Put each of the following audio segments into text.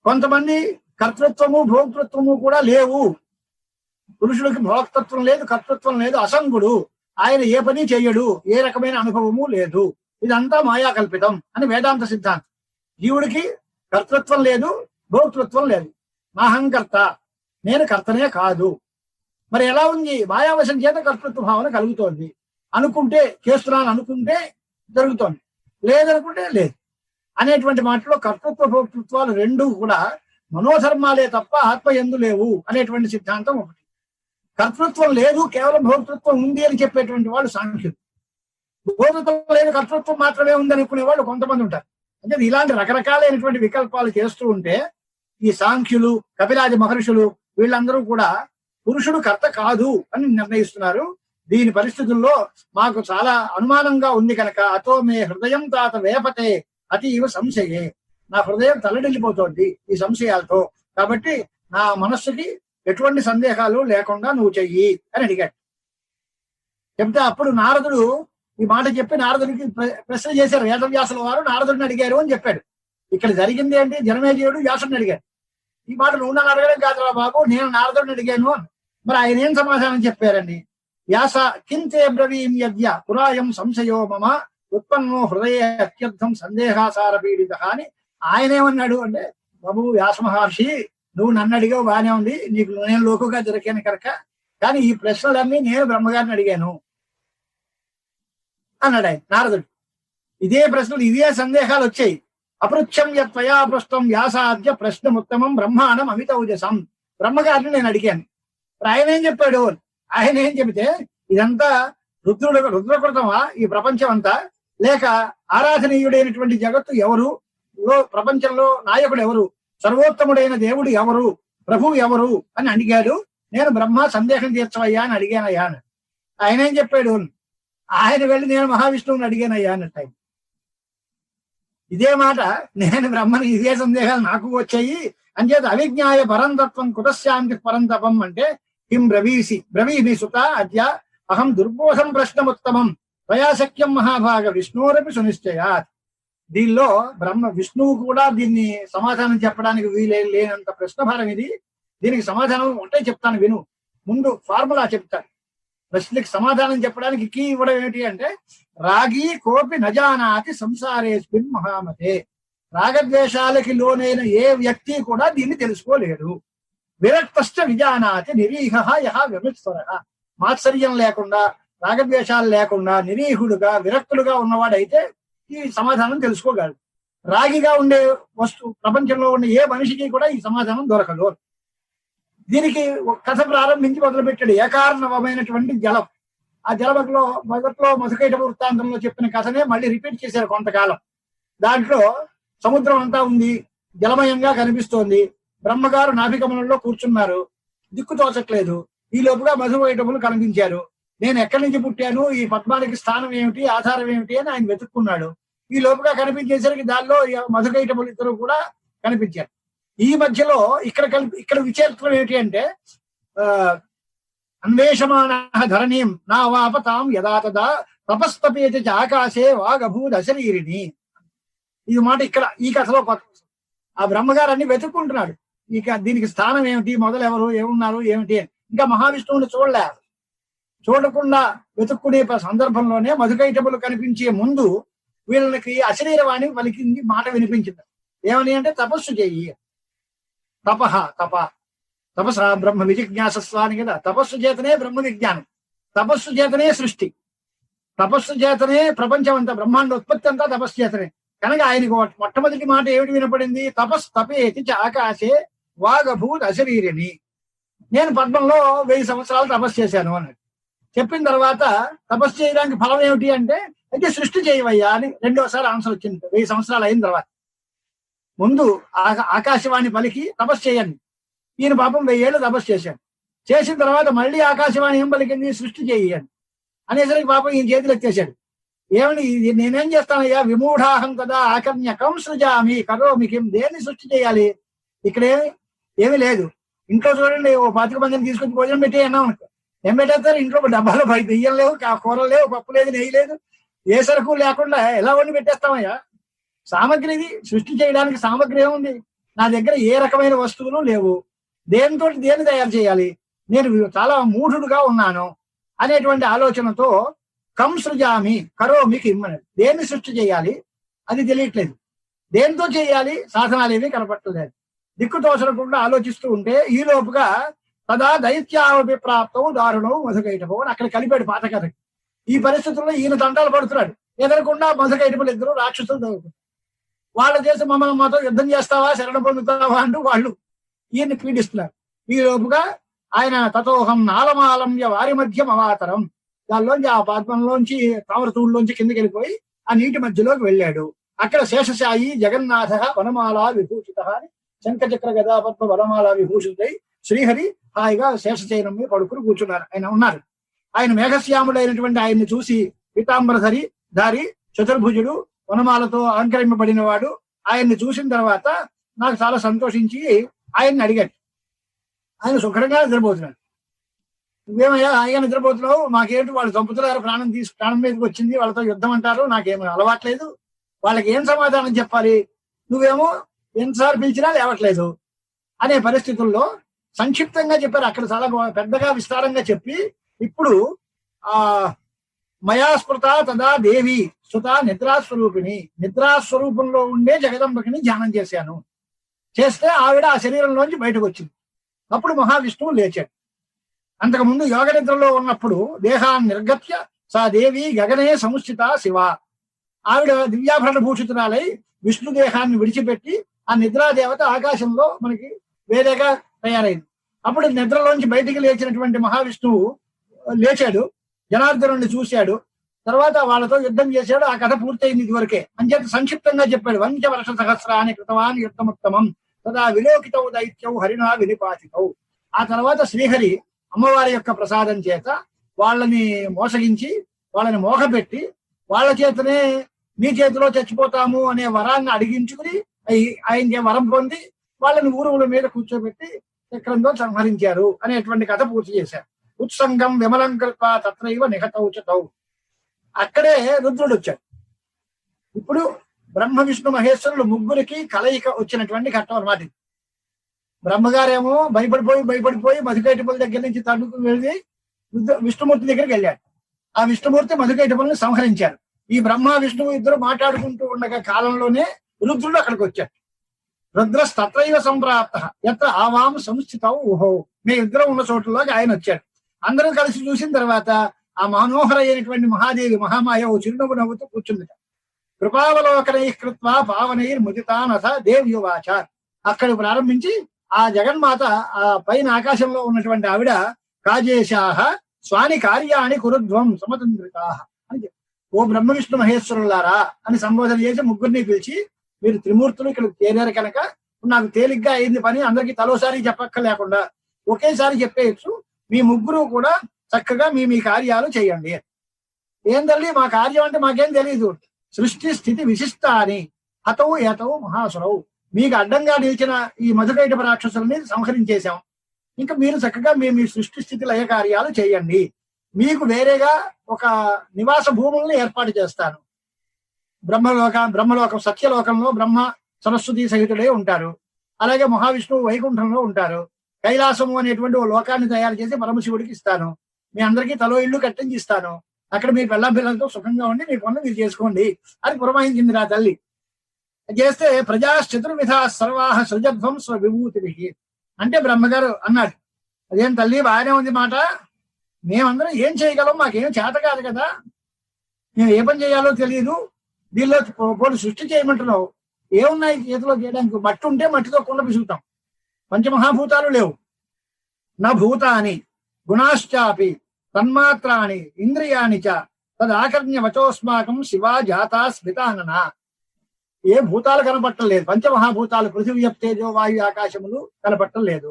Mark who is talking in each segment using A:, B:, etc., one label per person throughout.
A: కొంతమంది కర్తృత్వము భోక్తృత్వము కూడా లేవు. పురుషుడికి భోక్తృత్వం లేదు, కర్తృత్వం లేదు, అసంగుడు, ఆయన ఏ పని చెయ్యడు, ఏ రకమైన అనుభవము లేదు, ఇదంతా మాయా కల్పితం అని వేదాంత సిద్ధాంతం. జీవుడికి కర్తృత్వం లేదు, భోక్తృత్వం లేదు, నాహంకర్త, నేను కర్తనే కాదు. మరి ఎలా ఉంది? మాయావశం చేత కర్తృత్వ భావన కలుగుతోంది. అనుకుంటే చేస్తున్నాను, అనుకుంటే జరుగుతోంది, లేదనుకుంటే లేదు అనేటువంటి మాటలో కర్తృత్వ భోక్తృత్వాలు రెండూ కూడా మనోధర్మాలే తప్ప ఆత్మ యందు లేవు అనేటువంటి సిద్ధాంతం ఒకటి. కర్తృత్వం లేదు, కేవలం భోక్తృత్వం ఉంది అని చెప్పేటువంటి వాళ్ళు సాంఖ్యులు. భోక్తృత్వం లేదు, కర్తృత్వం మాత్రమే ఉంది అనుకునే వాళ్ళు కొంతమంది ఉంటారు. అంటే ఇలాంటి రకరకాలైనటువంటి వికల్పాలు చేస్తూ ఉంటే ఈ సాంఖ్యులు, కపిలాది మహర్షులు వీళ్ళందరూ కూడా పురుషుడు కర్త కాదు అని నిర్ణయిస్తున్నారు. దీని పరిస్థితుల్లో మాకు చాలా అనుమానంగా ఉంది కనుక అతో మే హృదయం తాత వేపతే అతీవ సంశయే, నా హృదయం తల్లడిల్లిపోతోంది ఈ సంశయాలతో, కాబట్టి నా మనస్సుకి ఎటువంటి సందేహాలు లేకుండా నువ్వు చెయ్యి అని అడిగాడు. చెప్తే అప్పుడు నారదుడు ఈ మాట చెప్పి నారదుడికి ప్రశ్న చేశారు. వేదవ్యాసుల వారు నారదుడిని అడిగారు అని చెప్పాడు. ఇక్కడ జరిగింది ఏంటి? జనమేజయుడు వ్యాసుడిని అడిగాడు. ఈ మాట నువ్వు నన్ను అడగడం కాదురా బాబు, నేను నారదుడిని అడిగాను. మరి ఆయన ఏం సమాధానం చెప్పారండి? వ్యాస కింతే బ్రవీం యద్య పురాయం సంశయో మమ ఉత్పన్నో హృదయ అత్యర్థం సందేహాసార పీడిత అని ఆయనేమన్నాడు అంటే, బాబు వ్యాస మహర్షి, నువ్వు నన్ను అడిగావు బానే ఉంది, నీకు నేను లోకుగా దొరికాను కనుక, కానీ ఈ ప్రశ్నలన్నీ నేను బ్రహ్మగారిని అడిగాను అన్నాడు ఆయన నారదుడు. ఇదే ప్రశ్నలు, ఇదే సందేహాలు వచ్చాయి. అపృచ్ఛం యత్వయా పృష్టం వ్యాసాద్య ప్రశ్నముత్తమం బ్రహ్మాండం అమితౌజసం, బ్రహ్మగారిని నేను అడిగాను. ఆయన ఏం చెప్పాడు? ఆయన ఏం చెబితే ఇదంతా రుద్రకృతమా ఈ ప్రపంచం అంతా, లేక ఆరాధనీయుడైనటువంటి జగత్తు ఎవరు, ప్రపంచంలో నాయకుడు ఎవరు, సర్వోత్తముడైన దేవుడు ఎవరు, ప్రభువు ఎవరు అని అడిగాడు. నేను బ్రహ్మ, సందేహం తీర్చవయ్యా అని అడిగానయ్యా అని. ఆయన ఏం చెప్పాడు? ఆయన వెళ్ళి నేను మహావిష్ణువుని అడిగానయ్యా అన్నట్టు ఆయన. ఇదే మాట, నేను బ్రహ్మని, ఇదే సందేహాలు నాకు వచ్చాయి అంచేత అవిజ్ఞాయ పరంతత్వం కుతశాంతి పరంతపం అంటే కిం బ్రవీమి సుత అద్య అహం దుర్బోధం ప్రశ్నముత్తమం త్వయాశక్యం మహాభాగ విష్ణురపి సునిశ్చయాత్. దీనిలో విష్ణువు కూడా దీన్ని సమాధానం చెప్పడానికి లేనంత ప్రశ్నభారం ఇది. దీనికి సమాధానం ఒకటే చెప్తాను విను. ముందు ఫార్ములా చెప్తాను. ప్రశ్నకి సమాధానం చెప్పడానికి కీ ఇవ్వడం ఏమిటి అంటే, రాగి కోపి నజానాతి సంసారేస్మిన్ మహామతే. రాగద్వేషాలకి లోనైన ఏ వ్యక్తి కూడా దీన్ని తెలుసుకోలేడు. విరక్తశ్చ విజానాతి నిరీహ యహ విమృత్స్వర. మాత్సర్యం లేకుండా, రాగద్వేషాలు లేకుండా నిరీహుడుగా, విరక్తులుగా ఉన్నవాడైతే ఈ సమాధానం తెలుసుకోగలడు. రాగిగా ఉండే ప్రపంచంలో ఉన్న ఏ మనిషికి కూడా ఈ సమాధానం దొరకదు. దీనికి కథ ప్రారంభించి మొదలుపెట్టాడు. ఏకార్ణవమైనటువంటి జలం. ఆ జలమలో మొదట్లో మధుకైటభ వృత్తాంతంలో చెప్పిన కథనే మళ్ళీ రిపీట్ చేశారు కొంతకాలం. దాంట్లో సముద్రం అంతా ఉంది, జలమయంగా కనిపిస్తోంది. బ్రహ్మగారు నాభికమలంలో కూర్చున్నారు, దిక్కు తోచట్లేదు. ఈ లోపుగా మధుకైటభులు కనిపించారు. నేను ఎక్కడి నుంచి పుట్టాను, ఈ పద్మానికి స్థానం ఏమిటి, ఆధారం ఏమిటి అని ఆయన వెతుక్కున్నాడు. ఈ లోపుగా కనిపించేసరికి దానిలో మధుకైటభులు ఇద్దరు కూడా కనిపించారు. ఈ మధ్యలో ఇక్కడ విచిత్రం ఏమిటి అంటే, అన్వేషమాణ ధరణీం నా వాపతాం యదా తదా తపస్తపేతి ఆకాశే వాగభూద్ అశరీరిణి. ఇది మాట ఇక్కడ ఈ కథలో ఆ బ్రహ్మగారు అన్ని వెతుక్కుంటున్నాడు. ఇక దీనికి స్థానం ఏమిటి, మొదలెవరు, ఏమున్నారు ఏమిటి. ఇంకా మహావిష్ణువుని చూడకుండా వెతుక్కునే సందర్భంలోనే మధుకైటభులు కనిపించే ముందు వీళ్ళకి అశరీరవాణి పలికింది, మాట వినిపించింది. ఏమని అంటే, తపస్సు చెయ్యి. తపస బ్రహ్మ విజిజ్ఞాసస్వ అని కదా. తపస్సు చేతనే బ్రహ్మ విజ్ఞానం, తపస్సు చేతనే సృష్టి, తపస్సు చేతనే ప్రపంచం అంతా, బ్రహ్మాండ ఉత్పత్తి అంతా తపస్సు చేతనే. కనుక ఆయనకు మొట్టమొదటి మాట ఏమిటి వినపడింది? తపేతి ఆకాశే వాగభూత్ అశరీరిణి. నేను పద్మంలో 1000 సంవత్సరాలు తపస్సు చేశాను అన్నాడు. చెప్పిన తర్వాత తపస్సు చేయడానికి ఫలం ఏమిటి అంటే, అయితే సృష్టి చేయవయ్యా అని రెండోసారి ఆన్సర్ వచ్చింది 1000 సంవత్సరాలు అయిన తర్వాత. ముందు ఆకాశవాణి పలికి తపస్సు చేయండి. ఈయన పాపం 1000 ఏళ్ళు తపస్సు చేశాడు. చేసిన తర్వాత మళ్ళీ ఆకాశవాణి ఏం పలికింది? సృష్టి చేయండి అనేసరికి పాపం ఈయన చేతులు ఎత్తేసాడు. ఏమని, నేనేం చేస్తానయ్యా? విమూఢాహం కదా ఆకర్ణ్య కం సృజామి కరోమి కిం. దేన్ని సృష్టి చేయాలి? ఇక్కడ ఏమీ లేదు. ఇంట్లో చూడండి, ఓ 25 మందిని తీసుకొచ్చి భోజనం పెట్టి అన్నాం అనుకో, ఏం పెట్టేస్తారు? ఇంట్లో డబ్బాలో బియ్యం లేవు, కూరలు లేవు, పప్పు లేదు, నెయ్యి లేదు, ఏ సరుకు లేకుండా ఎలా వండి పెట్టేస్తామయ్యా? సామగ్రి ఇది. సృష్టి చేయడానికి సామగ్రి ఏముంది? నా దగ్గర ఏ రకమైన వస్తువులు లేవు, దేనితో దేన్ని తయారు చేయాలి, నేను చాలా మూఢుడుగా ఉన్నాను అనేటువంటి ఆలోచనతో కం సృజామి కరోమి కిమ్మని, దేన్ని సృష్టి చేయాలి అది తెలియట్లేదు, దేంతో చేయాలి సాధనాలు ఏమీ కనపట్టలేదు, దిక్కు తోచకుండా ఆలోచిస్తూ ఉంటే ఈ లోపుగా తదా దైత్యావపి ప్రాప్తం దారుణం మధుకైటపు అని అక్కడ కలిపాడు పాత కథకి. ఈ పరిస్థితుల్లో ఈయన తంటాలు పడుతున్నాడు, ఎదరకుండా మధుకైటపులు ఇద్దరు రాక్షసులు తగ్గుతారు. వాళ్ళు చేసి మమ్మల్ని మాతో యుద్ధం చేస్తావా శరణ పొందుతావా అంటూ వాళ్ళు ఈయన్ని పీడిస్తున్నారు. ఈ లోపుగా ఆయన తతోహం నాలమాలంయ వారి మధ్యం అవాతరం, దానిలోంచి ఆ పద్మంలోంచి తామరతూళ్ళలోంచి కిందకి వెళ్ళిపోయి ఆ నీటి మధ్యలోకి వెళ్ళాడు. అక్కడ శేషశాయి జగన్నాథ వనమాలా విభూషిత అని శంఖచక్ర గదాపద్మ వనమాలా విభూషితై శ్రీహరి హాయిగా శేషచైనం మీద పడుకుని కూర్చున్నారు. ఆయన ఉన్నారు. ఆయన మేఘశ్యాముడైనటువంటి ఆయన్ని చూసి పీతాంబరధరి దారి చతుర్భుజుడు వనమాలతో అలంకరింపబడిన వాడు ఆయన్ని చూసిన తర్వాత నాకు చాలా సంతోషించి ఆయన్ని అడిగాడు. ఆయన శుభ్రంగా నిద్రపోతున్నాడు. నువ్వేమయ్యా హాయిగా నిద్రపోతున్నావు, మాకేంటి వాళ్ళు చంపుతున్నారు, ప్రాణం మీదకి వచ్చింది, వాళ్ళతో యుద్ధం అంటారు, నాకేమీ అలవాట్లేదు, వాళ్ళకి ఏం సమాధానం చెప్పాలి, నువ్వేమో ఎన్నిసార్లు పిలిచినా లేవట్లేదు అనే పరిస్థితుల్లో సంక్షిప్తంగా చెప్పారు. అక్కడ చాలా పెద్దగా విస్తారంగా చెప్పి ఇప్పుడు ఆ మయా స్మృత తదా దేవి సుత నిద్రాస్వరూపిణి, నిద్రాస్వరూపంలో ఉండే జగదంబకిని ధ్యానం చేశాను. చేస్తే ఆవిడ ఆ శరీరంలోంచి బయటకు వచ్చింది. అప్పుడు మహావిష్ణువు లేచాడు. అంతకుముందు యోగ నిద్రలో ఉన్నప్పుడు దేహాన్ని నిర్గత్య సా దేవి గగనే సముచిత శివ, ఆవిడ దివ్యాభరణ భూషితురాలై విష్ణు దేహాన్ని విడిచిపెట్టి ఆ నిద్రాదేవత ఆకాశంలో మనకి వేరేగా తయారైంది. అప్పుడు నిద్రలోంచి బయటికి లేచినటువంటి మహావిష్ణువు లేచాడు, జనార్దనుడిని చూశాడు, తర్వాత వాళ్ళతో యుద్ధం చేశాడు. ఆ కథ పూర్తయింది ఇదివరకే. అంచేత సంక్షిప్తంగా చెప్పాడు. వంచవర్ష సహస్రాన్ని కృతవాన్ యుద్ధముత్తమం తదా విలోకితౌ దైత్యౌ హరిణా వినిపాతితౌ. ఆ తర్వాత శ్రీహరి అమ్మవారి యొక్క ప్రసాదం చేత వాళ్ళని మోసగించి వాళ్ళని మోహపెట్టి వాళ్ళ చేతనే నీ చేతిలో చచ్చిపోతాము అనే వరాన్ని అడిగించుకుని ఆయన వరం పొంది వాళ్ళని ఊరువుల మీద కూర్చోబెట్టి చక్రంతో సంహరించారు అనేటువంటి కథ పూర్తి చేశారు. ఉత్సంగం విమలం కల్ప తత్రైవ నిహతౌచతౌ. అక్కడే రుద్రుడు వచ్చాడు. ఇప్పుడు బ్రహ్మ విష్ణు మహేశ్వరులు ముగ్గురికి కలయిక వచ్చినటువంటి ఘట్టం అన్నమాట. బ్రహ్మగారేమో భయపడిపోయి మధుకైటపుల దగ్గర నుంచి తన్నుకు వెళ్ళి విష్ణుమూర్తి దగ్గరికి వెళ్ళాడు. ఆ విష్ణుమూర్తి మధుకైటపుల్ని సంహరించారు. ఈ బ్రహ్మ విష్ణువు ఇద్దరు మాట్లాడుకుంటూ ఉండగా కాలంలోనే రుద్రుడు అక్కడికి వచ్చాడు. రుద్రస్తత్రైవ సంప్రాప్త ఎత్ర ఆవాం సంస్థితౌ ఊహో, మీ ఇద్దరం ఉన్న చోట్లలోకి ఆయన వచ్చాడు. అందరం కలిసి చూసిన తర్వాత ఆ మనోహర అయినటువంటి మహాదేవి మహామాయ ఓ చిరునవ్వు నవ్వుతూ కూర్చుంది. కృపావలోకనై కృత్వా పావనైర్ ముదితానథ దేవ్యువాచ. అక్కడ ప్రారంభించి ఆ జగన్మాత ఆ పైన ఆకాశంలో ఉన్నటువంటి ఆవిడ కాజేశాహ స్వాని కార్యాన్ని కురుధ్వం సమతంత్రితాహ అని చెప్పి, ఓ బ్రహ్మ విష్ణు మహేశ్వరులారా అని సంబోధన చేసి ముగ్గురిని పిలిచి, మీరు త్రిమూర్తులు ఇక్కడ చేరారు కనుక నాకు తేలిగ్గా అయింది పని, అందరికీ తలోసారి చెప్పక్కర్లేకుండా ఒకేసారి చెప్పేయచ్చు, మీ ముగ్గురు కూడా చక్కగా మీ కార్యాలు చేయండి. ఏం తల్లి మా కార్యం అంటే మాకేం తెలియదు, సృష్టి స్థితి విశిష్టాని హతవు ఏతవు మహాసురవు, మీకు అడ్డంగా నిలిచిన ఈ మధుకైటప రాక్షసుల్ని సంహరించేశాం, ఇంకా మీరు చక్కగా మీ సృష్టి స్థితి లయ కార్యాలు చేయండి, మీకు వేరేగా ఒక నివాస భూముల్ని ఏర్పాటు చేస్తాను. బ్రహ్మలోకం సత్యలోకంలో బ్రహ్మ సరస్వతి సహితుడే ఉంటారు, అలాగే మహావిష్ణువు వైకుంఠంలో ఉంటారు, కైలాసము అనేటువంటి ఓ లోకాన్ని తయారు చేసి పరమశివుడికి ఇస్తాను, మీ అందరికీ తలో ఇల్లు కట్టించి ఇస్తాను, అక్కడ మీ పిల్లలతో సుఖంగా ఉండి మీ పనులు మీరు చేసుకోండి అని పురమాయించింది నా తల్లి. చేస్తే ప్రజాశ్చతుర్విధ సర్వాహ సృజధ్వం స్వవిభూతి అంటే బ్రహ్మగారు అన్నాడు, అదేం తల్లి బాగానే ఉంది మాట, మేమందరం ఏం చేయగలం, మాకేం చేత కాదు కదా, మేము ఏ పని చేయాలో తెలియదు, దీనిలో పోటీ సృష్టి చేయమంటున్నావు, ఏమున్నాయి చేతిలో చేయడానికి, మట్టి ఉంటే మట్టితో కుండ పిసుగుతాం, పంచమహాభూతాలు లేవు, నా భూతాని గుణాశ్చాపి తన్మాత్రాని ఇంద్రియాని చ తదాకర్ణ్య వచోస్మాకం శివా జాతా స్మితానన. ఏ భూతాలు కనపట్టలేదు, పంచమహాభూతాలు పృథివీ తేజో వాయు ఆకాశములు కనపట్టలేదు,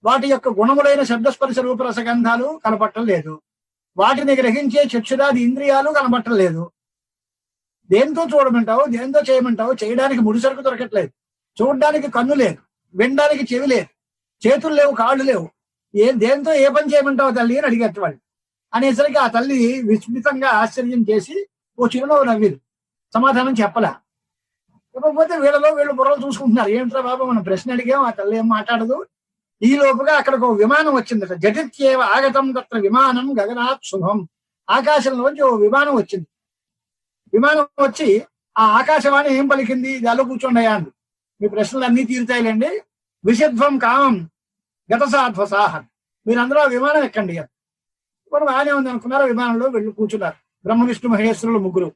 A: వాటి యొక్క గుణములైన శబ్దస్పర్శ రూపరసగంధాలు కనపట్టలేదు, వాటిని గ్రహించే చక్షురాది ఇంద్రియాలు కనపట్టలేదు. దేంతో చూడమంటావు, దేంతో చేయమంటావు, చేయడానికి ముడిసరుకు దొరకట్లేదు, చూడడానికి కన్ను లేదు, వినడానికి చెవి లేదు, చేతులు లేవు, కాళ్ళు లేవు, దేంతో ఏ పని చేయమంటావు తల్లి అని అడిగేట వాళ్ళు. అనేసరికి ఆ తల్లి విస్మితంగా ఆశ్చర్యం చేసి ఓ చిరునవ్వు నవ్వింది, సమాధానం చెప్పలా. చెప్పకపోతే వీళ్ళలో వీళ్ళు బుర్రలు చూసుకుంటున్నారు. ఏంట్రా బాబు మనం ప్రశ్న అడిగాం, ఆ తల్లి ఏం మాట్లాడదు. ఈ లోపుగా అక్కడికి ఒక విమానం వచ్చిందట. జటిత్యేవ ఆగతం తత్ర విమానం గగనాత్ శుభం. ఆకాశంలోంచి ఓ విమానం వచ్చింది. విమానం వచ్చి ఆ ఆకాశవాణి ఏం పలికింది, దానిలో కూర్చోండియా అంది. మీ ప్రశ్నలు అన్ని తీరుతాయిలేండి. విషధ్వం కామం గతసాధ్వసాహ, మీరందరూ ఆ విమానం ఎక్కండి. ఇప్పుడు బాగానే ఉంది అనుకున్నారు. విమానంలో వెళ్ళి కూర్చున్నారు బ్రహ్మ విష్ణు మహేశ్వరులు ముగ్గురు.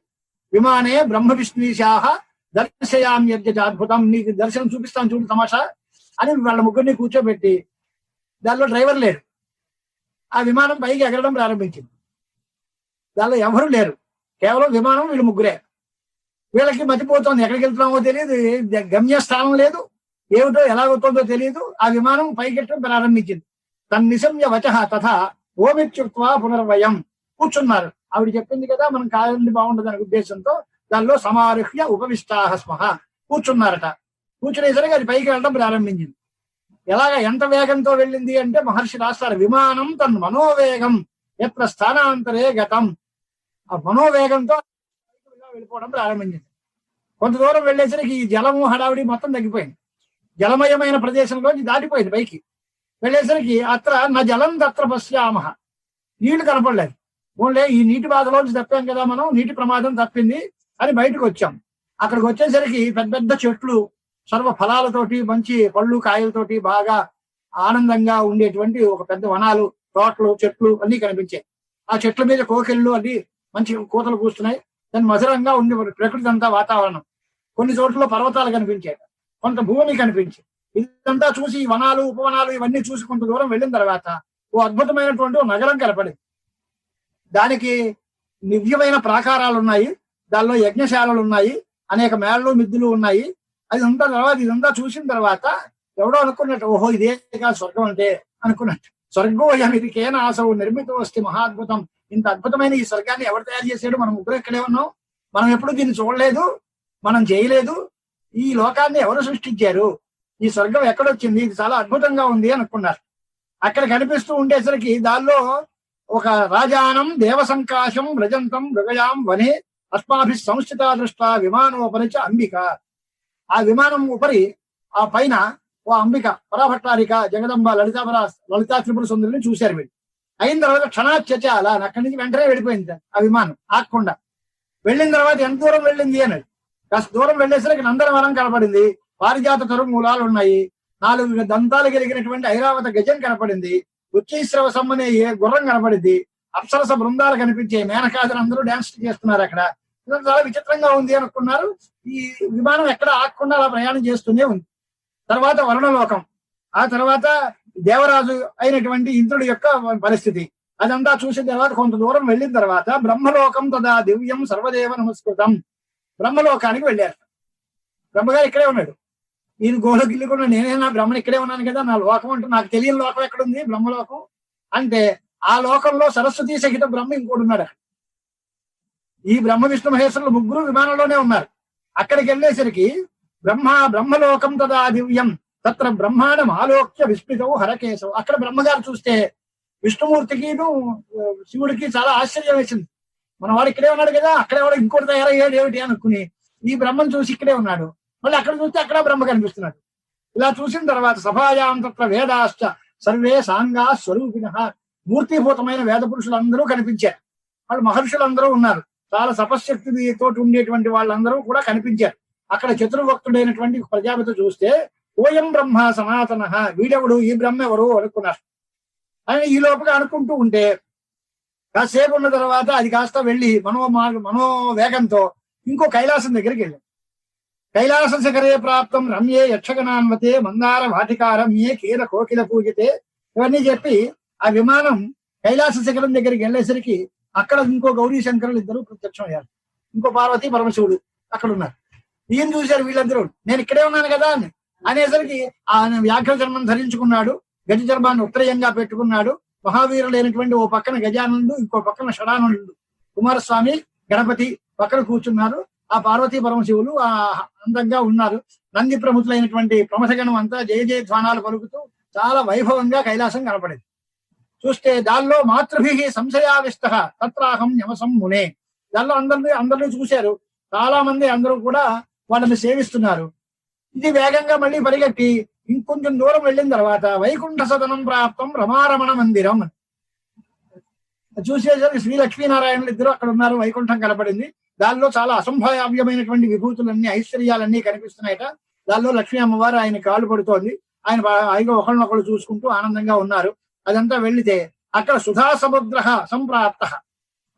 A: విమానే బ్రహ్మ విష్ణుశాహ దర్శయామ్యద్భుతం, నీకు దర్శనం చూపిస్తాను చూడు తమాషా అని వాళ్ళ ముగ్గురిని కూర్చోబెట్టి, దానిలో డ్రైవర్ లేరు, ఆ విమానం పైకి ఎగరడం ప్రారంభించింది. దానిలో ఎవరు లేరు, కేవలం విమానం వీళ్ళు ముగ్గురే. వీళ్ళకి మతిపోతుంది, ఎక్కడికి వెళ్తున్నామో తెలియదు, గమ్యస్థానం లేదు, ఏమిటో ఎలాగవుతుందో తెలియదు. ఆ విమానం పైకెట్టడం ప్రారంభించింది. తన్నిశమ్య వచః తథా ఓమిత్యుక్త్వా పునర్వయం, కూర్చున్నారు. ఆవిడ చెప్పింది కదా మనం కాదండి బాగుండదు అనే ఉద్దేశంతో దానిలో సమారుహ్య ఉపవిష్టాహ స్మః, కూర్చున్నారట. కూర్చునేసరికి అది పైకి వెళ్ళడం ప్రారంభించింది. ఎలాగ ఎంత వేగంతో వెళ్ళింది అంటే మహర్షి రాస్తారు, విమానం తన్ మనోవేగం ఎత్ర స్థానాంతరే గతం. ఆ మనోవేగంతో వెళ్ళిపోవడం ప్రారంభించింది. కొంత దూరం వెళ్ళేసరికి ఈ జలము హడావిడి మొత్తం తగ్గిపోయింది. జలమయమైన ప్రదేశంలోంచి దాటిపోయింది. పైకి వెళ్ళేసరికి అత్ర నా జలం తత్ర పశ్యామహ, నీళ్లు కనపడలేదు. ఓన్లే ఈ నీటి బాధలోంచి తప్పాం కదా మనం, నీటి ప్రమాదం తప్పింది అని బయటకు వచ్చాం. అక్కడికి వచ్చేసరికి పెద్ద పెద్ద చెట్లు, సర్వ ఫలాలతోటి, మంచి పళ్ళు కాయలతోటి బాగా ఆనందంగా ఉండేటువంటి ఒక పెద్ద వనాలు, తోటలు, చెట్లు అన్ని కనిపించాయి. ఆ చెట్ల మీద కోకిళ్ళు అన్ని మంచి కూతలు కూస్తున్నాయి. దాని మధురంగా ఉండి ప్రకృతి అంతా వాతావరణం. కొన్ని చోట్ల పర్వతాలు కనిపించాయి, కొంత భూమి కనిపించి. ఇదంతా చూసి ఈ వనాలు, ఉపవనాలు ఇవన్నీ చూసి కొంత దూరం వెళ్ళిన తర్వాత ఓ అద్భుతమైనటువంటి ఓ నగరం కనపడింది. దానికి నివ్యమైన ప్రాకారాలు ఉన్నాయి, దానిలో యజ్ఞశాలలు ఉన్నాయి, అనేక మేళ్ళు మిద్దులు ఉన్నాయి. అది అంతా తర్వాత ఇదంతా చూసిన తర్వాత ఎవడో అనుకున్నట్టు, ఓహో ఇదే కాదు స్వర్గం అంటే అనుకున్నట్టు. స్వర్గోయం ఇది కేన ఆసవు నిర్మితం వస్తే మహాద్భుతం. ఇంత అద్భుతమైన ఈ స్వర్గాన్ని ఎవరు తయారు చేశాడు? మనం ముగ్గురు ఇక్కడే ఉన్నాం, మనం ఎప్పుడు దీన్ని చూడలేదు, మనం చేయలేదు. ఈ లోకాన్ని ఎవరు సృష్టించారు? ఈ స్వర్గం ఎక్కడొచ్చింది? ఇది చాలా అద్భుతంగా ఉంది అనుకున్నారు. అక్కడ కనిపిస్తూ ఉండేసరికి దానిలో ఒక రాజానం దేవసంకాశం వ్రజంతం మృగయాం వనే అస్మాభి సంస్థిత దృష్ట విమానోపరిచ అంబిక. ఆ విమానం ఉపరి ఆ పైన ఓ అంబిక, పరాభట్టారిక, జగదంబ, లలితా త్రిపుర సుందరిని చూశారు వీళ్ళు. అయిన తర్వాత క్షణాచచ అలా అక్కడి నుంచి వెంటనే వెళ్ళిపోయింది ఆ విమానం ఆగకుండా. వెళ్ళిన తర్వాత ఎంత దూరం వెళ్ళింది అన్నది. కాస్త దూరం వెళ్ళేసరికి నందనవనం కనపడింది, పారిజాత తరుమూలాలు ఉన్నాయి, 4 దంతాలు కలిగినటువంటి ఐరావత గజం కనపడింది, ఉచ్చైశ్రవ సమ్మనే గుర్రం కనపడింది, అప్సరస బృందాలు కనిపించే, మేనకాదులు అందరూ డాన్స్ చేస్తున్నారు అక్కడ. చాలా విచిత్రంగా ఉంది అనుకున్నారు. ఈ విమానం ఎక్కడ ఆగకుండా అలా ప్రయాణం చేస్తూనే ఉంది. తర్వాత వరుణలోకం, ఆ తర్వాత దేవరాజు అయినటువంటి ఇంద్రుడి యొక్క పరిస్థితి, అదంతా చూసిన తర్వాత కొంత దూరం వెళ్ళిన తర్వాత బ్రహ్మలోకం తదా దివ్యం సర్వదేవ నమస్కృతం, బ్రహ్మలోకానికి వెళ్ళారు. బ్రహ్మగారు ఇక్కడే ఉన్నాడు. ఈయన గోల గిల్లి కూడా నేనేనా బ్రహ్మను ఇక్కడే ఉన్నాను కదా, నా లోకం అంటే నాకు తెలియని లోకం ఎక్కడుంది? బ్రహ్మలోకం అంటే ఆ లోకంలో సరస్వతీ సహిత బ్రహ్మ ఇంకోటి ఉన్నాడు. ఈ బ్రహ్మ విష్ణు మహేశ్వరులు ముగ్గురు విమానంలోనే ఉన్నారు. అక్కడికి వెళ్ళేసరికి బ్రహ్మలోకం తదా దివ్యం తత్ర బ్రహ్మాండం ఆలోక్య విస్మితవు హరకేశవు. అక్కడ బ్రహ్మగారు చూస్తే విష్ణుమూర్తికి శివుడికి చాలా ఆశ్చర్యం వేసింది. మన వాడు ఇక్కడే ఉన్నాడు కదా, అక్కడే వాడు ఇంకోటి తయారయ్యాడు ఏమిటి అనుకుని ఈ బ్రహ్మను చూసి ఇక్కడే ఉన్నాడు. మళ్ళీ అక్కడ చూస్తే అక్కడ బ్రహ్మ కనిపిస్తున్నాడు. ఇలా చూసిన తర్వాత సభాయాం తత్ర వేదాశ్చ సర్వే సాంగా స్వరూపిణ, మూర్తిభూతమైన వేద పురుషులందరూ కనిపించారు. వాళ్ళు మహర్షులందరూ ఉన్నారు, చాలా తపశ్శక్తి తోటి ఉండేటువంటి వాళ్ళందరూ కూడా కనిపించారు. అక్కడ చతుర్భక్తుడైనటువంటి ప్రజాపతి చూస్తే ఓయం బ్రహ్మ సనాతన, వీడెవడు, ఈ బ్రహ్మ ఎవరు అనుకున్నారు. అని ఈ లోపల అనుకుంటూ ఉంటే కాసేపు ఉన్న తర్వాత అది కాస్త వెళ్ళి మనోవేగంతో ఇంకో కైలాసం దగ్గరికి వెళ్ళాం. కైలాస శిఖరే ప్రాప్తం రమ్యే యక్షగణాన్వతే మందార వాటికారమ్యే కీర కోకిల పూజితే, ఇవన్నీ చెప్పి ఆ విమానం కైలాస శిఖరం దగ్గరికి వెళ్ళేసరికి అక్కడ ఇంకో గౌరీ శంకరులు ఇద్దరు ప్రత్యక్షం అయ్యారు. ఇంకో పార్వతీ పరమశివుడు అక్కడ ఉన్నారు. ఈయన చూశారు వీళ్ళందరూ, నేను ఇక్కడే ఉన్నాను కదా అని అనేసరికి ఆయన వ్యాఘ్ర చర్మం ధరించుకున్నాడు, గజ చర్మాన్ని ఉత్తరీయంగా పెట్టుకున్నాడు. మహావీరులైనటువంటి ఓ పక్కన గజానందుడు, ఇంకో పక్కన షడానందుడు, కుమారస్వామి, గణపతి పక్కన కూర్చున్నారు. ఆ పార్వతీ పరమశివులు ఆ అందంగా ఉన్నారు. నంది ప్రముఖులైనటువంటి ప్రమథగణం అంతా జయ జయధ్వానాలు పలుకుతూ చాలా వైభవంగా కైలాసం కనపడింది. చూస్తే దానిలో మాతృభి సంశయావిష్ట తత్రాహం యమసం మునే, దానిలో అందరినీ చూశారు. చాలా మంది అందరూ కూడా వాళ్ళని సేవిస్తున్నారు. ఇది వేగంగా మళ్ళీ పరిగెట్టి ఇంకొంచెం దూరం వెళ్ళిన తర్వాత వైకుంఠ సదనం ప్రాప్తం రమారమణ మందిరం చూసేసరికి శ్రీ లక్ష్మీనారాయణులు ఇద్దరు అక్కడ ఉన్నారు. వైకుంఠం కనపడింది. దానిలో చాలా అసంభావ్యమైనటువంటి విభూతులన్నీ ఐశ్వర్యాలన్నీ కనిపిస్తున్నాయట. దానిలో లక్ష్మీ అమ్మవారు ఆయన కాళ్ళు పడుతోంది. ఆయన ఆయన ఒకళ్ళనొకళ్ళు చూసుకుంటూ ఆనందంగా ఉన్నారు. అదంతా వెళ్లితే అక్కడ సుధా సముద్ర సంప్రాప్త,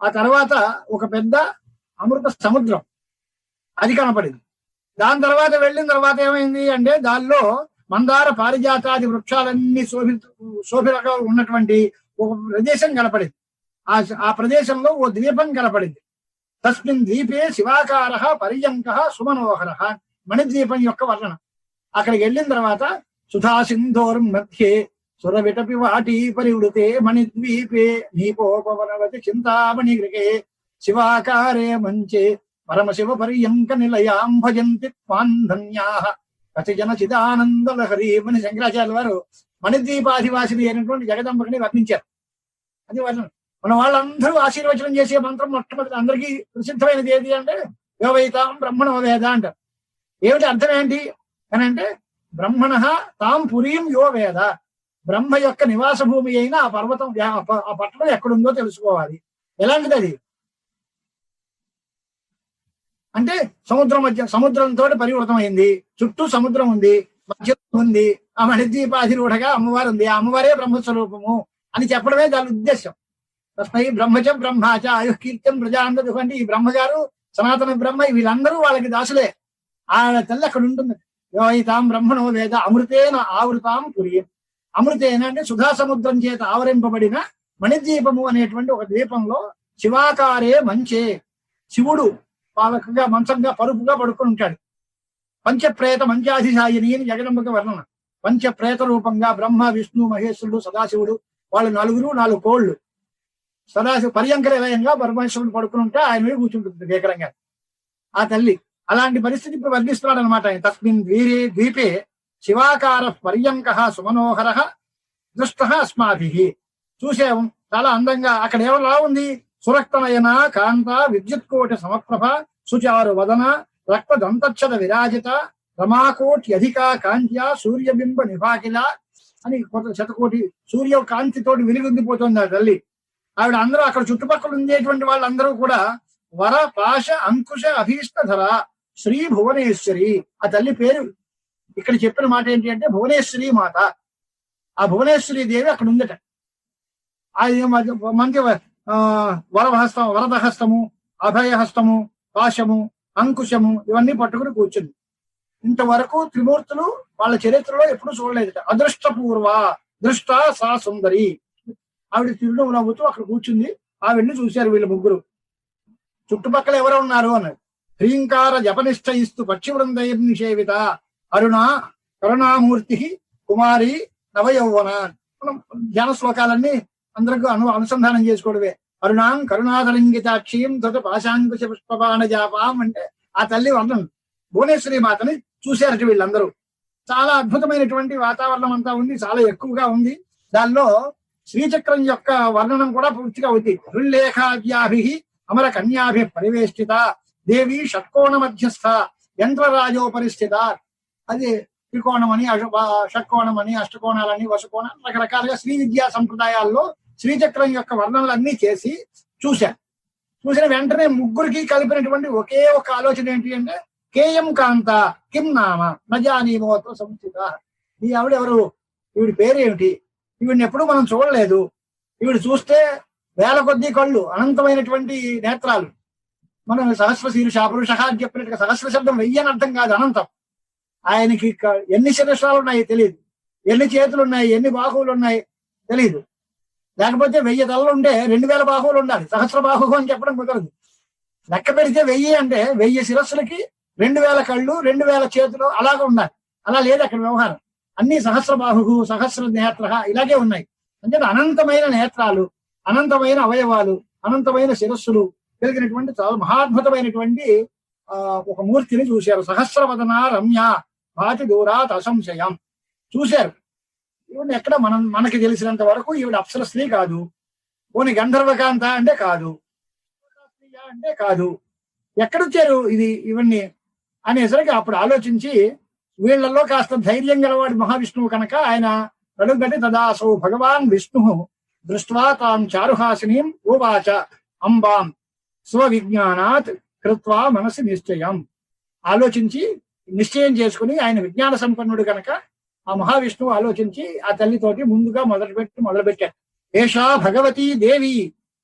A: ఆ తర్వాత ఒక పెద్ద అమృత సముద్రం అది కనపడింది. దాని తర్వాత వెళ్ళిన తర్వాత ఏమైంది అంటే దానిలో మందార పారిజాతాది వృక్షాలన్నీ శోభితంగా ఉన్నటువంటి ఒక ప్రదేశం కనపడింది. ఆ ప్రదేశంలో ఓ ద్వీపం కనపడింది. తస్మిన్ ద్వీపే శివాకార పర్యంక సుమనోహర, మణిద్వీపం యొక్క వర్ణన. అక్కడికి వెళ్ళిన తర్వాత సుధా సింధోర్ మధ్యే సురవిటపి వాటి పరివృతే మణిద్వీపే నీపోపవనవతి చింతామణి గృహే శివాకారే మంచే పరమశివ పర్యంక నిలయాం భజంతి త్వాన్ధన్యాః కతిజన చిదానంద లహరి అని శంకరాచార్య వారు మణిద్వీపాధివాసిని అయినటువంటి జగదంబకిని వర్ణించారు. అది వర్ణన. మన వాళ్ళందరూ ఆశీర్వచనం చేసే మంత్రం మొట్టమొదటి అందరికీ ప్రసిద్ధమైనది ఏది అంటే యోవైతాం బ్రహ్మణో వేద అంటారు. ఏమిటి అర్థం ఏంటి అని అంటే బ్రహ్మణ తాం పురీం యో వేద, బ్రహ్మ యొక్క నివాస భూమి అయిన ఆ పర్వతం ఆ పట్టణం ఎక్కడుందో తెలుసుకోవాలి. ఎలాంటిది అది అంటే సముద్రంతో పరివృతం అయింది. చుట్టూ సముద్రం ఉంది, మధ్యలో ఉంది. ఆ మణిద్వీపాధిరూఢగా అమ్మవారు ఉంది. ఆ అమ్మవారే బ్రహ్మస్వరూపము అని చెప్పడమే దాని ఉద్దేశం. తస్మై బ్రహ్మచ బ్రహ్మాచ ఆయుః కీర్త్యం ప్రజాందదు అంటే ఈ బ్రహ్మగారు సనాతన బ్రహ్మ వీళ్ళందరూ వాళ్ళకి దాసులే. ఆ తల్లి అక్కడ ఉంటుంది. యోయితాం బ్రహ్మణో వేద అమృతేన ఆవృతాం పురీం. అమృతేన అంటే సుధా సముద్రం చేత ఆవరింపబడిన మణిద్వీపము అనేటువంటి ఒక ద్వీపంలో శివాకారే మంచే, శివుడు పాలకగా మంచంగా పరుపుగా పడుకుని ఉంటాడు. పంచప్రేత మంచాధిశాయిని అని జగదంబక వర్ణన. పంచప్రేత రూపంగా బ్రహ్మ విష్ణు మహేశ్వరుడు సదాశివుడు వాళ్ళు నలుగురు 4 కోళ్లు సదాశివ పర్యంకర విలయంగా పరమేశ్వరుడు పడుకుని ఉంటే ఆయన మీద కూర్చుంటుంది భీకరంగా ఆ తల్లి. అలాంటి పరిస్థితి ఇప్పుడు వర్ణిస్తున్నాడు అనమాట ఆయన. తస్మిన్ ద్వీపే శివాకార పర్యంక సుమనోహర దృష్ట అస్మాభిః చూసాము. చాలా అందంగా అక్కడ ఎవరులా ఉంది. సురక్తనయన కాంత విద్యుత్కోటి సమప్రభ సుచారు వదన రక్త దంతచ్చద విరాజిత రమాకోటి అధిక కాంత్య సూర్యబింబ నిభాకిల అని కొత్త శతకోటి సూర్య కాంతితోటి వెలుగొందిపోతుంది ఆ తల్లి. ఆవిడ అందరూ అక్కడ చుట్టుపక్కల ఉండేటువంటి వాళ్ళందరూ కూడా వర పాశ అంకుశ అభీష్టధర శ్రీ భువనేశ్వరి. ఆ తల్లి పేరు ఇక్కడ చెప్పిన మాట ఏంటి అంటే భువనేశ్వరి మాత. ఆ భువనేశ్వరి దేవి అక్కడ ఉందట. అది మంచి వరదహస్తము అభయహస్తము పాశము అంకుశము ఇవన్నీ పట్టుకుని కూర్చుంది. ఇంతవరకు త్రిమూర్తులు వాళ్ళ చరిత్రలో ఎప్పుడు చూడలేదట. అదృష్టపూర్వ దృష్ట సా సుందరి. ఆవిడ తిరుడు నవ్వుతూ అక్కడ కూర్చుంది. ఆవిడ్ని చూశారు వీళ్ళు ముగ్గురు. చుట్టుపక్కల ఎవరు ఉన్నారు అన్నాడు. హ్రీంకార జపనిష్టయిస్తూ పక్షివృందైర్నిషేవిత అరుణ కరుణామూర్తి కుమారి నవయౌవన. మనం ధ్యాన శ్లోకాలన్నీ అందరికీ అనుసంధానం చేసుకోవడమే. అరుణాం కరుణాధలింగితాక్షీం తొట పాశాంకుశ పుష్పపాణ జాపాం అంటే ఆ తల్లి వర్ణం. భువనేశ్వరి మాతని చూశారట వీళ్ళందరూ. చాలా అద్భుతమైనటువంటి వాతావరణం అంతా ఉంది, చాలా ఎక్కువగా ఉంది. దానిలో శ్రీచక్రం యొక్క వర్ణనం కూడా పూర్తిగా ఉంది. హృల్లేఖాద్యాభి అమర కన్యాభి పరివేష్టిత దేవి షట్కోణ మధ్యస్థ యంత్రరాజోపరిస్థిత. అది త్రికోణమని షట్కోణమని అష్టకోణాలని వసుకోణం రకరకాలుగా శ్రీ విద్యా సంప్రదాయాల్లో శ్రీచక్రం యొక్క వర్ణనలన్నీ చేసి చూశారు. చూసిన వెంటనే ముగ్గురికి కలిపినటువంటి ఒకే ఒక ఆలోచన ఏంటి అంటే కేయం కాంత కిం నామ నజానీమోత్వ సంస్థిత. ఈ ఆవిడెవరు, ఈవిడి పేరేమిటి, ఈవిడిని ఎప్పుడు మనం చూడలేదు. ఈవిడ చూస్తే వేల కొద్దీ కళ్ళు, అనంతమైనటువంటి నేత్రాలు. మనం సహస్ర శీర్ష పురుష అని చెప్పినట్టుగా సహస్ర శబ్దం 1000 అని అర్థం కాదు, అనంతం. ఆయనకి ఎన్ని శిరస్రాలు ఉన్నాయి తెలియదు, ఎన్ని చేతులు ఉన్నాయి, ఎన్ని బాహువులు ఉన్నాయి తెలియదు. లేకపోతే 1000 తలలు ఉంటే 2000 బాహువులు ఉండాలి. సహస్ర బాహువు అని చెప్పడం కుదరదు. లెక్క పెడితే 1000 అంటే 1000 శిరస్సులకి 2000 కళ్ళు 2000 చేతులు అలాగే ఉండాలి. అలా లేదు అక్కడ వ్యవహారం. అన్ని సహస్ర బాహు సహస్ర నేత్ర ఇలాగే ఉన్నాయి. అంటే అనంతమైన నేత్రాలు, అనంతమైన అవయవాలు, అనంతమైన శిరస్సులు కలిగినటువంటి చాలా మహాద్భుతమైనటువంటి ఒక మూర్తిని చూశారు. సహస్రవదన రమ్య భాతి దూరాత్ అసంశయం చూశారు. ఈవిడ ఎక్కడ మనకి తెలిసినంత వరకు ఈవిడ అప్సర స్త్రీ కాదు. పోనీ గంధర్వకాంత అంటే కాదు, అంటే కాదు. ఎక్కడొచ్చారు ఇవన్నీ అనేసరికి అప్పుడు ఆలోచించి వీళ్లలో కాస్త ధైర్యం గలవాడు మహావిష్ణువు కనుక ఆయన అడుగటి తదాసౌ భగవాన్ విష్ణు దృష్ట్వా తాం చారుహాసినీం ఉవాచ అంబాం స్వవిజ్ఞానాత్ కృత్వా మనసి నిశ్చయం. ఆలోచించి నిశ్చయం చేసుకుని, ఆయన విజ్ఞాన సంపన్నుడు కనుక ఆ మహావిష్ణువు ఆలోచించి ఆ తల్లితోటి ముందుగా మొదలుపెట్టాడు. ఏషా భగవతీ దేవి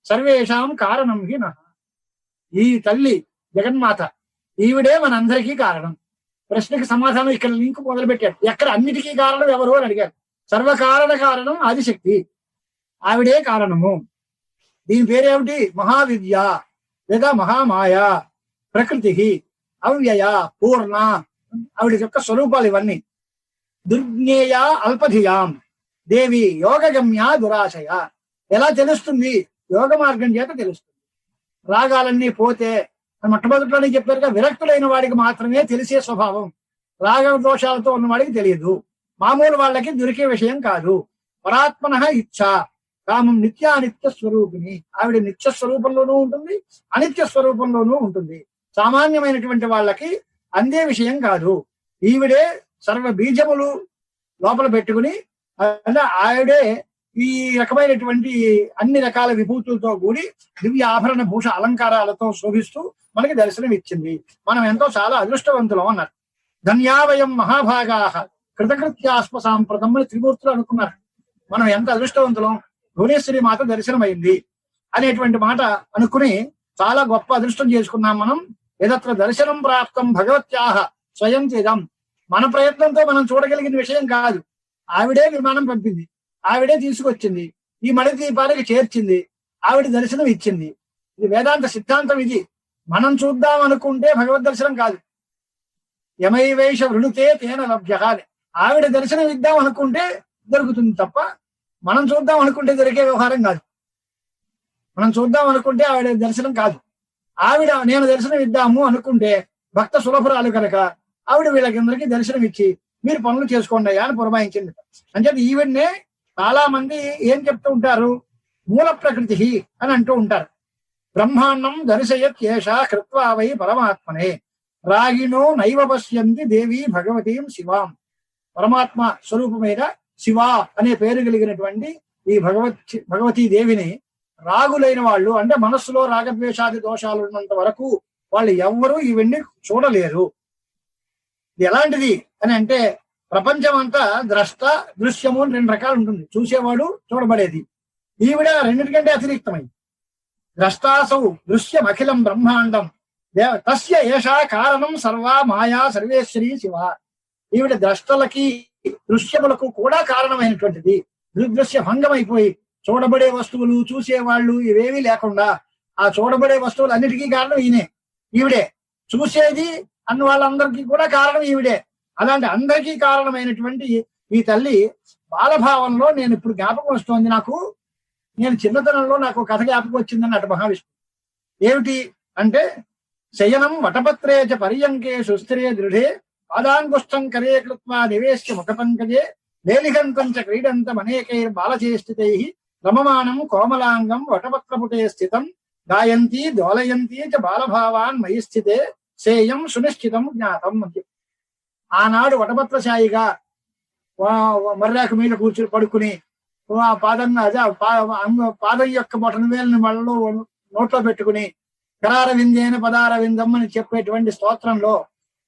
A: సర్వేషాం కారణం హి నః. ఈ తల్లి జగన్మాత, ఈవిడే మనందరికీ కారణం. ప్రశ్నకి సమాధానం ఇక్కడ లింక్ మొదలుపెట్టాడు. ఎక్కడ అన్నిటికీ కారణం ఎవరు అని అడిగారు. సర్వకారణ కారణం ఆదిశక్తి, ఆవిడే కారణము. దీని పేరేమిటి? మహావిద్య లేదా మహామాయ, ప్రకృతి, అవ్యయ, పూర్ణ, ఆవిడ యొక్క స్వరూపాలు ఇవన్నీ. దుర్జ్ఞేయ అల్పధియాం దేవి యోగగమ్య దురాశయ. ఎలా తెలుస్తుంది? యోగ మార్గం చేత తెలుస్తుంది. రాగాలన్నీ పోతే, మొట్టమొదటిలోనే చెప్పారుగా, విరక్తులైన వాడికి మాత్రమే తెలిసే స్వభావం. రాగ దోషాలతో ఉన్న వాడికి తెలియదు. మామూలు వాళ్ళకి దొరికే విషయం కాదు. పరాత్మన ఇచ్ఛ కామం నిత్యానిత్య స్వరూపిణి. ఆవిడ నిత్య స్వరూపంలోనూ ఉంటుంది, అనిత్య స్వరూపంలోనూ ఉంటుంది. సామాన్యమైనటువంటి వాళ్ళకి అందే విషయం కాదు. ఈవిడే సర్వ బీజములు లోపల పెట్టుకుని, అంటే ఆవిడే ఈ రకమైనటువంటి అన్ని రకాల విభూతులతో కూడి దివ్య ఆభరణ భూష అలంకారాలతో శోభిస్తూ మనకి దర్శనం ఇచ్చింది. మనం ఎంతో చాలా అదృష్టవంతులం అన్నారు. ధన్యావయం మహాభాగా కృతకృత్యాస్ప సాంప్రదం అని త్రిమూర్తులు అనుకున్నారు. మనం ఎంత అదృష్టవంతులం, భువనేశ్వరి మాత దర్శనమైంది అనేటువంటి మాట అనుకుని చాలా గొప్ప అదృష్టం చేసుకున్నాం మనం. ఏదత్ర దర్శనం ప్రాప్తం భగవత్యాహ స్వయం చేదం. మన ప్రయత్నంతో మనం చూడగలిగిన విషయం కాదు. ఆవిడే విమానం పంపింది, ఆవిడే తీసుకొచ్చింది, ఈ మణి దీపానికి చేర్చింది, ఆవిడ దర్శనం ఇచ్చింది. ఇది వేదాంత సిద్ధాంతం. ఇది మనం చూద్దాం అనుకుంటే భగవద్ దర్శనం కాదు. యమైవేష వృణుతే తేన లభ్య. ఆవిడ దర్శనం ఇద్దాం అనుకుంటే దొరుకుతుంది తప్ప మనం చూద్దాం అనుకుంటే దొరికే వ్యవహారం కాదు. మనం చూద్దాం అనుకుంటే ఆవిడ దర్శనం కాదు. ఆవిడ నేను దర్శనం ఇద్దాము అనుకుంటే భక్త సులభురాలు కనుక ఆవిడ వీళ్ళకందరికీ దర్శనం ఇచ్చి మీరు పనులు చేసుకోండి అని పురమాయించింది. అంటే ఈవిడ్నే చాలా మంది ఏం చెప్తూ ఉంటారు, మూల ప్రకృతి అని అంటూ ఉంటారు. బ్రహ్మాండం దర్శయత్యేష కృత్వా వై పరమాత్మనే రాగిణో నైవ పశ్యంతి దేవి భగవతీం శివాం. పరమాత్మ స్వరూపమైన శివ అనే పేరు కలిగినటువంటి ఈ భగవతీ దేవిని రాగులైన వాళ్ళు, అంటే మనస్సులో రాగద్వేషాది దోషాలు ఉన్నంత వరకు వాళ్ళు ఎవ్వరూ ఇవన్నీ చూడలేరు. ఇది ఎలాంటిది అని అంటే, ప్రపంచం అంతా ద్రష్ట దృశ్యము అని రెండు రకాలు ఉంటుంది. చూసేవాడు, చూడబడేది. ఈవిడ రెండింటికంటే అతిరిక్తమైంది. ద్రష్టాసౌ దృశ్యం అఖిలం బ్రహ్మాండం తస్య ఏషా కారణం సర్వా మాయా సర్వేశ్వరీ శివ. ఈవిడ ద్రష్టలకి దృశ్యములకు కూడా కారణమైనటువంటిది. దృదృశ్య భంగం అయిపోయి చూడబడే వస్తువులు, చూసేవాళ్ళు ఇవేమీ లేకుండా ఆ చూడబడే వస్తువులు అన్నిటికీ కారణం ఈవిడే. చూసేది అన్న వాళ్ళందరికీ కూడా కారణం ఈవిడే. అలాంటి అందరికీ కారణమైనటువంటి ఈ తల్లి బాలభావంలో నేను ఇప్పుడు జ్ఞాపకం వస్తోంది నాకు. నేను చిన్నతనంలో నాకు కథ జ్ఞాపకం వచ్చిందని అటు మహావిష్ణు. ఏమిటి అంటే, శయనం వటపత్రే చ పర్యంకే సుస్థిరే దృఢే పాదాంగుష్టం కరే కృత్వా నివేశ్య ముఖపంకజే లేలిహంతం చ క్రీడంతం అనేకైర్ బాలచేష్టితై రమమానం కోమలాంగం వటపత్రపుటే స్థితం గాయంతి దోలయంతి చ బాలభావాన్ మయి స్థితే సేయం సునిశ్చితం జ్ఞాతం. ఆనాడు వటపత్రశాయిగా మర్రాకు మీద కూర్చుని పడుకుని ఆ పాదం యొక్క బొటన వేలని మళ్ళలో నోట్లో పెట్టుకుని కరార విందేన పదార విందం అని చెప్పేటువంటి స్తోత్రంలో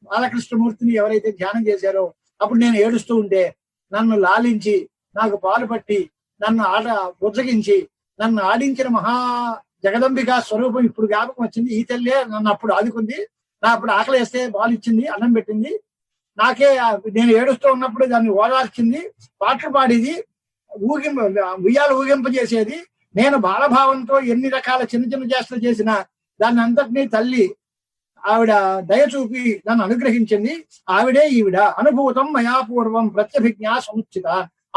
A: బాలకృష్ణమూర్తిని ఎవరైతే ధ్యానం చేశారో, అప్పుడు నేను ఏడుస్తూ ఉంటే నన్ను లాలించి నాకు పాలు పట్టి నన్ను బుజ్జగించి నన్ను ఆడించిన మహా జగదంబికా స్వరూపం ఇప్పుడు జ్ఞాపకం వచ్చింది. ఈ తల్లే నన్ను అప్పుడు ఆదుకుంది. నా అప్పుడు ఆకలి వేస్తే పాలు ఇచ్చింది, అన్నం పెట్టింది. నాకే నేను ఏడుస్తూ ఉన్నప్పుడు దాన్ని ఓదార్చింది, పాటలు పాడేది, ఉయ్యాలు ఊగింపజేసేది. నేను బాలభావంతో ఎన్ని రకాల చిన్న చిన్న చేష్టలు చేసినా దాన్ని అంతటినీ తల్లి ఆవిడ దయ చూపి నన్ను అనుగ్రహించింది. ఆవిడే ఈవిడ. అనుభూతం మయాపూర్వం ప్రత్యభిజ్ఞ సముచిత.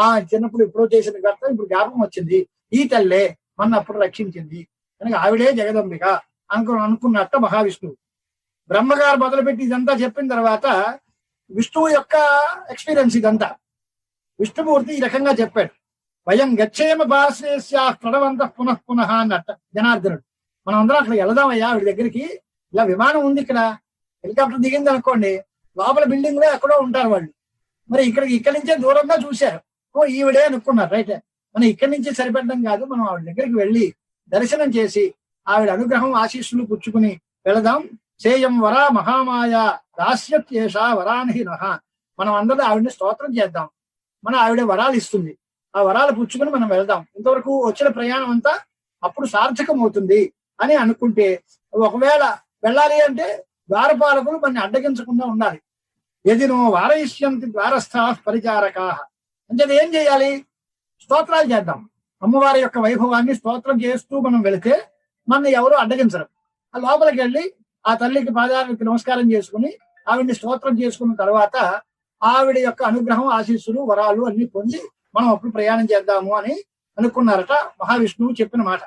A: ఆ చిన్నప్పుడు ఇప్పుడు చేసిన కర్త ఇప్పుడు జ్ఞాపకం వచ్చింది. ఈ తల్లే మన అప్పుడు రక్షించింది కనుక ఆవిడే జగదంబిక అనుకున్నట్ట మహావిష్ణువు. బ్రహ్మగారు మొదలుపెట్టి ఇదంతా చెప్పిన తర్వాత విష్ణువు యొక్క ఎక్స్పీరియన్స్ ఇదంతా. విష్ణుమూర్తి ఈ రకంగా చెప్పాడు. వయం గచ్చేమ భాస్య ప్రణవంత పునః పునః అన్నట్ట జనార్దనుడు. మనం అందరం అక్కడ వెళదామయ్యా ఆవిడ దగ్గరికి. ఇలా విమానం ఉంది ఇక్కడ, హెలికాప్టర్ దిగింది అనుకోండి, లోపల బిల్డింగ్ లో ఎక్కడో ఉంటారు వాళ్ళు. మరి ఇక్కడి నుంచే దూరంగా చూశారు, ఓ ఈవిడే అనుకున్నారు. రైట్, మనం ఇక్కడి నుంచి సరిపెట్టడం కాదు, మనం ఆవిడ దగ్గరికి వెళ్ళి దర్శనం చేసి ఆవిడ అనుగ్రహం ఆశీస్సులు పుచ్చుకుని వెళదాం. సేయం వరా మహామాయ దాస్యత్యేష వరాన్హి నః. మనం అందరూ ఆవిడని స్తోత్రం చేద్దాం, మన ఆవిడ వరాలు ఇస్తుంది, ఆ వరాలు పుచ్చుకుని మనం వెళ్దాం. ఇంతవరకు వచ్చిన ప్రయాణం అంతా అప్పుడు సార్థకం అవుతుంది అని అనుకుంటే, ఒకవేళ వెళ్ళాలి అంటే ద్వారపాలకులు మన అడ్డగించకుండా ఉండాలి. ఎదినో వారయిష్యంతి ద్వారస్థా పరిచారకా. అంటే ఏం చేయాలి? స్తోత్రాలు చేద్దాం. అమ్మవారి యొక్క వైభవాన్ని స్తోత్రం చేస్తూ మనం వెళితే మన ఎవరు అడ్డగించరు. ఆ లోపలికి వెళ్ళి ఆ తల్లికి పాదాలకు నమస్కారం చేసుకుని ఆవిడ్ని స్తోత్రం చేసుకున్న తర్వాత ఆవిడ యొక్క అనుగ్రహం ఆశీస్సులు వరాలు అన్ని పొంది మనం అప్పుడు ప్రయాణం చేద్దాము అని అనుకున్నారట. మహావిష్ణువు చెప్పిన మాట.